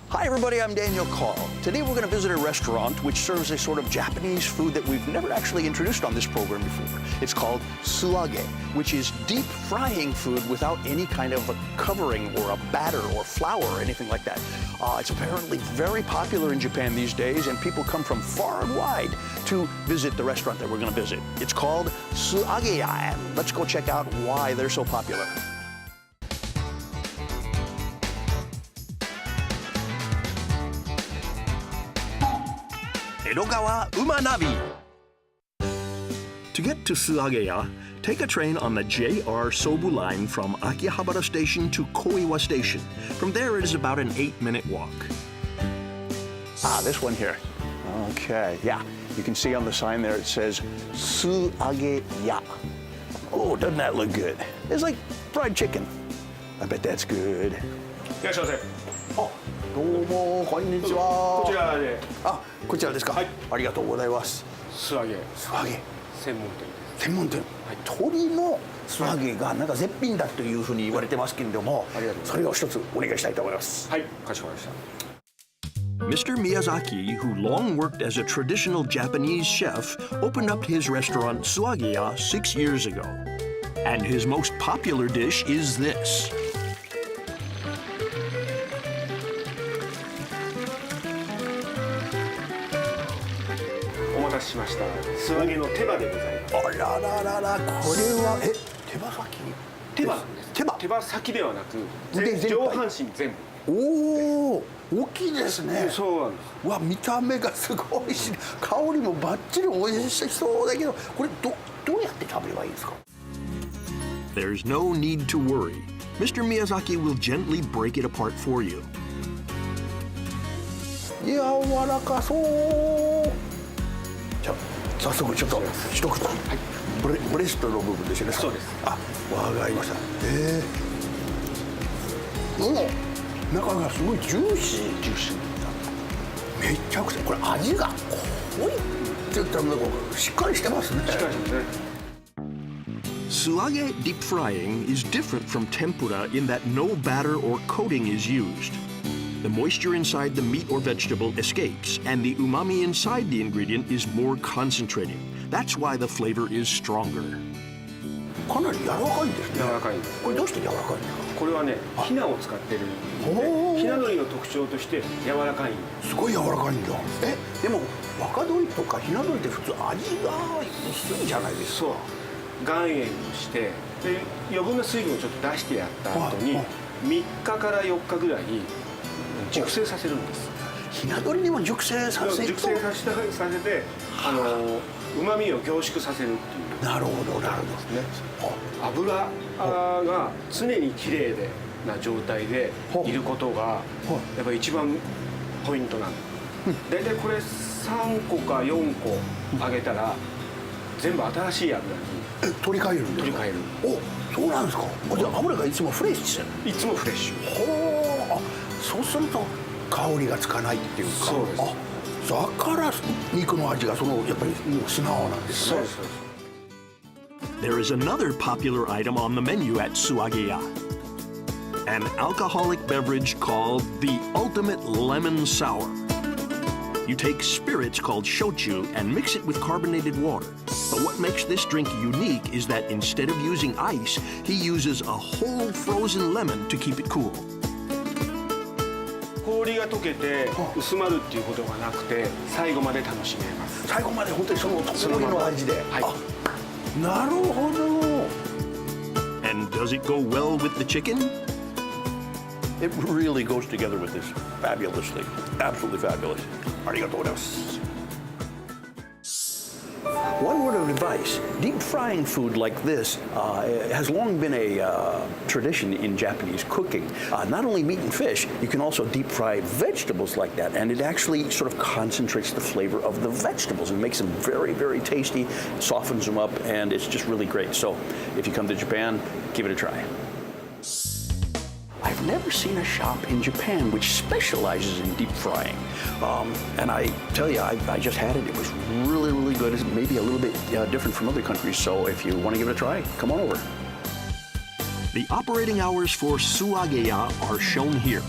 Hi everybody, I'm Daniel Call. Today we're going to visit a restaurant which serves a sort of Japanese food that we've never actually introduced on this program before. It's called suage, which is deep frying food without any kind of a covering or a batter or flour or anything like that. It's apparently very popular in Japan these days, and people come from far and wide to visit the restaurant that we're going to visit. It's called Suage-ya, and let's go check out why they're so popular. Edogawa UMANAVI. To get to Suage-ya, take a train on the JR Sobu line from Akihabara Station to Koiwa Station. From there, it is about an 8-minute walk. This one here. Okay, yeah. You can see on the sign there it says Suage-ya. Oh, doesn't that look good? It's like fried chicken. I bet that's good. どうもこんにちは。こちらで。こちらですか。はい。ありがとうございます。素揚げ。素揚げ。専門店です。専門店。鶏の素揚げがなんか絶品だというふうに言われてますけれども、それを一つお願いしたいと思います。はい。かしこまりました。Mr. Miyazaki, who long worked as a traditional Japanese chef, opened up his restaurant Suage-ya 6 years ago. And his most popular dish is this. お待たせしました。素揚げの手羽でございます。あらららら、これは手羽先？手羽なんです。手羽先ではなく、上半身全部。おお、大きいですね。そうなんです。わ、見た目がすごいし、香りもバッチリ美味しそうだけど、これどうやって食べればいいですか？ There's no need to worry. Mr. Miyazaki will gently break it apart for you. 柔らかそう。じゃあ早速ちょっと一口。はい。ブレストの部分ですよね。そうです。わかりました。中がすごいジューシー。めちゃくちゃこれ味が濃いって言ったらしっかりしてますね。しっかりしてますね。Suage deep frying is different from tempura in that no batter or coating is used. The moisture inside the meat or vegetable escapes, and the umami inside the ingredient is more concentrated. That's why the flavor is stronger. かなり柔らかいんですね。柔らかいんです。これどうして柔らかいんですか？これはね、ひなを使ってるので、ひな鶏の特徴として柔らかいんです。すごい柔らかいんだ。でも若鶏とかひな鶏って普通味が薄いじゃないですか。そう。岩塩をしてで余分な水分をちょっと出してやった後に3日から4日ぐらい熟成させるんです。ひな鶏にも熟成させて旨味を凝縮させるっていう。なるほどなるほどですね。油が常にきれいな状態でいることがやっぱり一番ポイントなんです。大体これ3個か4個揚げたら全部新しい油に取り替えるんですか？取り替える。お、そうなんですか。じゃあ油がいつもフレッシュ。いつもフレッシュ。ほう、そうすると香りがつかないっていうか。そうです。だから肉の味がやっぱりもう素直なんですね。そうです。There is another popular item on the menu at Suage-ya. An alcoholic beverage called the ultimate lemon sour. You take spirits called shochu and mix it with carbonated water. But what makes this drink unique is that instead of using ice, he uses a whole frozen lemon to keep it cool. 氷が溶けて薄まるっていうことがなくて最後まで楽しめます。最後まで本当にその氷の味で。はい。なるほど。And does it go well with the chicken? It really goes together with this fabulously. Absolutely fabulous. ありがとうございます。One word of advice, deep frying food like this has long been a tradition in Japanese cooking. Not only meat and fish, you can also deep fry vegetables like that, and it actually sort of concentrates the flavor of the vegetables and makes them very, very tasty, softens them up, and it's just really great. So if you come to Japan, give it a try. I've never seen a shop in Japan which specializes in deep frying. And I tell you, I just had it. It was really, really good. It's maybe a little bit different from other countries. So if you want to give it a try, come on over. The operating hours for Suage-ya are shown here.